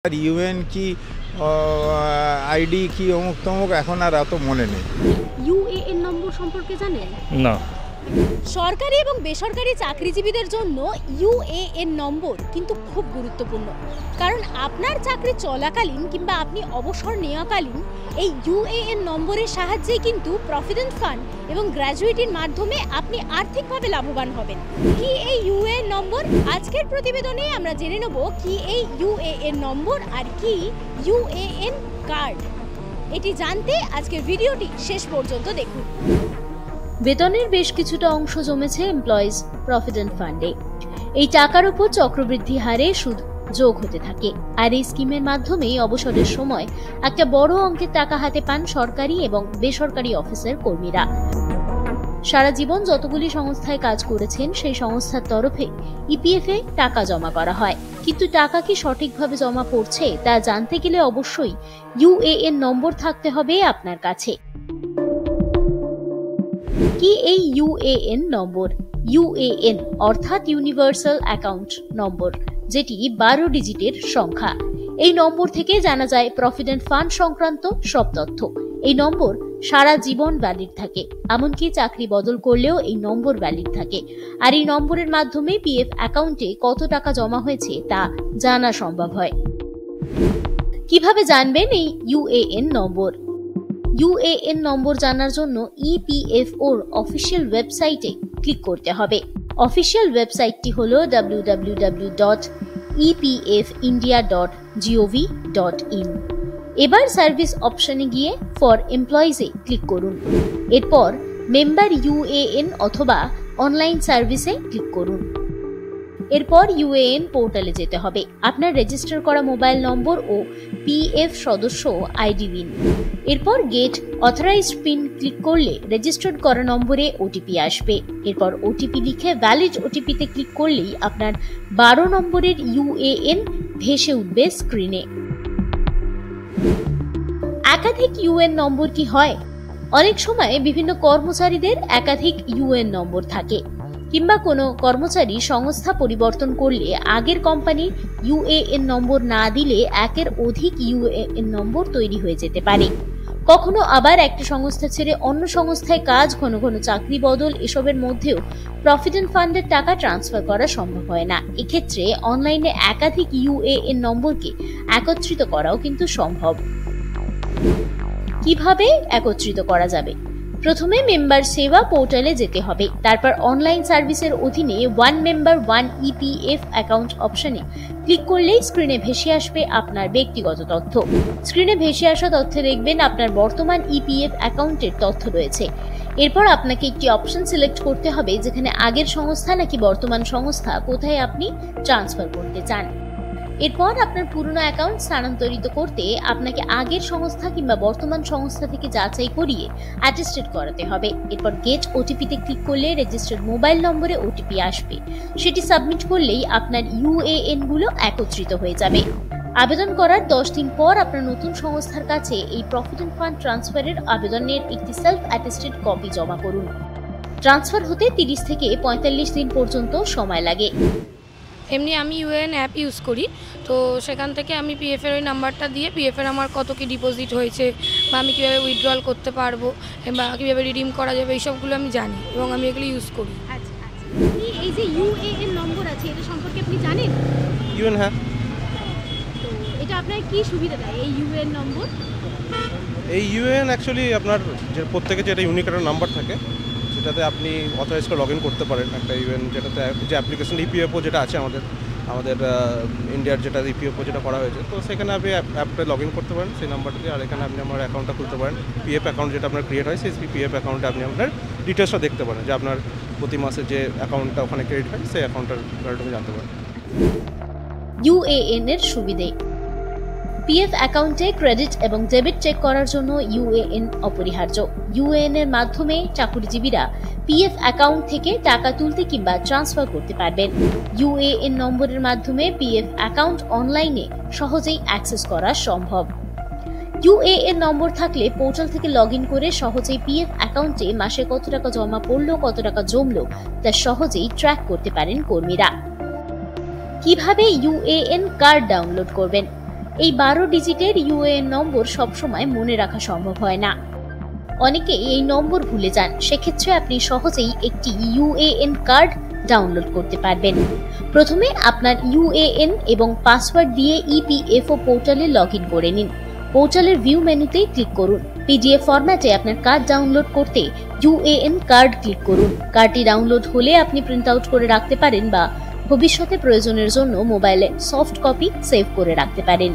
আর UN কি ID কি অমুক তমুক এখন আর অত মনে নেই। ইউএএন নম্বর সম্পর্কে জানেন? না। সরকারি এবং বেসরকারি চাকরিজীবীদের জন্য ইউএএন নম্বর কিন্তু খুব গুরুত্বপূর্ণ, কারণ আপনার চাকরি চলাকালীন কিংবা আপনি অবসর নেওয়াকালীন এই ইউএএন নম্বরের সাহায্যেই কিন্তু প্রভিডেন্ট ফান্ড এবং গ্র্যাজুইটির মাধ্যমে আপনি আর্থিকভাবে লাভবান হবেন। কি এই ইউএএন নম্বর? আজকের প্রতিবেদনে আমরা জেনে নেব কি এই ইউএএন নম্বর আর কি ইউএএন কার্ড। এটি জানতে আজকের ভিডিওটি শেষ পর্যন্ত দেখুন। বেতনের বেশ কিছুটা অংশ জমেছে এমপ্লয়িজ প্রভিডেন্ট ফান্ডে। এই টাকার উপর চক্রবৃদ্ধি হারে সুদ যোগ হতে থাকে, আর এই স্কিমের মাধ্যমে অবসরের সময় একটা বড় অঙ্কের টাকা হাতে পান সরকারি এবং বেসরকারি অফিসের কর্মীরা। সারা জীবন যতগুলি সংস্থায় কাজ করেছেন সেই সংস্থার তরফে ইপিএফ এ টাকা জমা করা হয়, কিন্তু টাকা কি সঠিকভাবে জমা পড়ছে তা জানতে গেলে অবশ্যই ইউএএন নম্বর থাকতে হবে আপনার কাছে। কি এই ইউএএন নম্বর? ইউএএন অর্থাৎ ইউনিভার্সাল অ্যাকাউন্ট নম্বর, যেটি 12 ডিজিটের সংখ্যা। এই নম্বর থেকে জানা যায় প্রভিডেন্ট ফান্ড সংক্রান্ত সব তথ্য। এই নম্বর সারা জীবন ভ্যালিড থাকে, এমনকি চাকরি বদল করলেও এই নম্বর ভ্যালিড থাকে। আর এই নম্বরের মাধ্যমে পিএফ অ্যাকাউন্টে কত টাকা জমা হয়েছে তা জানা সম্ভব হয়। কিভাবে জানবেন এই ইউএএন নম্বর? ইউএএন নম্বর জানার জন্য ইপিএফওর অফিসিয়াল ওয়েবসাইটে ক্লিক করতে হবে। অফিসিয়াল ওয়েবসাইটটি হলো www.epfindia.gov.in। এবার সার্ভিস অপশনে গিয়ে ফর এমপ্লয়িজে ক্লিক করুন। এরপর মেম্বার ইউএএন অথবা অনলাইন সার্ভিসে ক্লিক করুন। এরপর ইউএএন পোর্টালে যেতে হবে। আপনার রেজিস্টার করা মোবাইল নম্বর ও পিএফ সদস্য আইডি দিন। এরপর গেট অথরাইজড পিন ক্লিক করলে রেজিস্টার্ড করা নম্বরে ওটিপি আসবে। এরপর ওটিপি লিখে ভ্যালিড ওটিপিতে ক্লিক করলেই আপনার 12 নম্বরের ইউএএন ভেসে উঠবে স্ক্রিনে। একাধিক ইউএএন নম্বর কি হয়? অনেক সময় বিভিন্ন কর্মচারীদের একাধিক ইউএএন নম্বর থাকে, কিংবা কোনো কর্মচারী সংস্থা পরিবর্তন করলে আগের কোম্পানির ইউএএন নম্বর না দিলে একের অধিক ইউএএন নম্বর তৈরি হয়ে যেতে পারে। কখনো আবার একটা সংস্থা ছেড়ে অন্য সংস্থায় কাজ, ঘন ঘন চাকরি বদল, এসবের মধ্যেও প্রভিডেন্ট ফান্ডের টাকা ট্রান্সফার করা সম্ভব হয় না। এক্ষেত্রে অনলাইনে একাধিক ইউএএন নম্বরকে একত্রিত করাও কিন্তু সম্ভব। কিভাবে একত্রিত করা যাবে? প্রথমে মেম্বার সেবা পোর্টালে যেতে হবে। তারপর অনলাইন সার্ভিসের অধীনে one member one EPF account অপশনে ক্লিক করলেই স্ক্রিনে ভেসে আসবে আপনার ব্যক্তিগত তথ্য। স্ক্রিনে ভেসে আসা তথ্যে দেখবেন আপনার বর্তমান ইপিএফ অ্যাকাউন্টের তথ্য রয়েছে। এরপর আপনাকে একটি অপশন সিলেক্ট করতে হবে যেখানে আগের সংস্থা নাকি বর্তমান সংস্থা, কোথায় আপনি ট্রান্সফার করতে চান। এরপর আপনার পুরনো অ্যাকাউন্ট স্থানান্তরিত করতে আপনাকে আগের সংস্থা কিংবা বর্তমান সংস্থা থেকে যাচাই করিয়ে অ্যাটেস্টেড করাতে হবে। এরপর গেট ওটিপিতে ক্লিক করলে রেজিস্টার্ড মোবাইল নম্বরে ওটিপি আসবে। সেটি সাবমিট করলেই আপনার ইউএএন গুলো একত্রিত হয়ে যাবে। আবেদন করার 10 দিন পর আপনার নতুন সংস্থার কাছে এই প্রভিডেন্ট ফান্ড ট্রান্সফারের আবেদনের একটি সেলফ অ্যাটেস্টেড কপি জমা করুন। ট্রান্সফার হতে 30 থেকে 45 দিন পর্যন্ত সময় লাগে। এমনি আমি ইউএএন অ্যাপ ইউজ করি, তো সেখান থেকে আমি পিএফের ওই নাম্বারটা দিয়ে পিএফের আমার কত কি ডিপোজিট হয়েছে বা আমি কীভাবে উইথড্রল করতে পারবো বা কীভাবে রিডিম করা যাবে এইসবগুলো আমি জানি এবং আমি এগুলো ইউজ করি। আচ্ছা, এই যে ইউএএন নম্বর আছে এটা সম্পর্কে আপনি জানেন? ইউএন, হ্যাঁ। তো এটা আপনার কি সুবিধা দেয় এই ইউএএন নম্বর? এই ইউএন অ্যাকচুয়ালি আপনার যে প্রত্যেকে যেটা ইউনিক একটা নাম্বার থাকে, সেটাতে আপনি অথরাইজ করে লগ ইন করতে পারেন একটা ইউএন, যেটাতে যে অ্যাপ্লিকেশন ইপিএফও যেটা আছে আমাদের ইন্ডিয়ার যেটা ইপিএফও যেটা করা হয়েছে, তো সেখানে আপনি অ্যাপটা লগ ইন করতে পারেন সেই নাম্বারটা দিয়ে। আর এখানে আপনি আমার অ্যাকাউন্টটা খুলতে পারেন। পিএফ অ্যাকাউন্ট যেটা আপনার ক্রিয়েট হয় সেই পিএফ অ্যাকাউন্টে আপনি আপনার ডিটেলসটা দেখতে পারেন, যে আপনার প্রতি মাসে যে অ্যাকাউন্টটা ওখানে ক্রেডিট হয় সেই অ্যাকাউন্টটার ব্যাপারে জানতে পারেন। ইউএএন এর সুবিধে: পিএফ অ্যাকাউন্টে ক্রেডিট এবং ডেবিট চেক করার জন্য ইউএএন অপরিহার্য। ইউএএন এর মাধ্যমে চাকরিজীবীরা পিএফ অ্যাকাউন্ট থেকে টাকা তুলতে কিংবা ট্রান্সফার করতে পারবেন। ইউএএন নম্বরের মাধ্যমে পিএফ অ্যাকাউন্ট অনলাইনে সহজেই অ্যাক্সেস করা সম্ভব। ইউএএন নম্বর থাকলে পোর্টাল থেকে লগ ইন করে সহজেই পিএফ অ্যাকাউন্টে মাসে কত টাকা জমা পড়লো, কত টাকা জমলো তা সহজেই ট্র্যাক করতে পারেন কর্মীরা। কিভাবে ইউএএন কার্ড ডাউনলোড করবেন? এই 12 ডিজিটের ইউএএন নম্বর সবসময় মনে রাখা সম্ভব হয় না। অনেকে এই নম্বর ভুলে যান, সেক্ষেত্রে আপনি সহজেই একটি ইউএএন কার্ড ডাউনলোড করতে পারবেন। প্রথমে আপনার ইউএএন এবং পাসওয়ার্ড দিয়ে ইপিএফও পোর্টালে লগইন করে নিন। পোর্টালের ভিউ মেনুতে ক্লিক করুন। পিডিএফ ফরম্যাটে আপনার কার্ড ডাউনলোড করতে ইউএএন কার্ড ক্লিক করুন। কার্ডটি ডাউনলোড হলে আপনি প্রিন্ট আউট করে রাখতে পারেন বা ভবিষ্যতে প্রয়োজনের জন্য মোবাইলে সফট কপি সেভ করে রাখতে পারেন।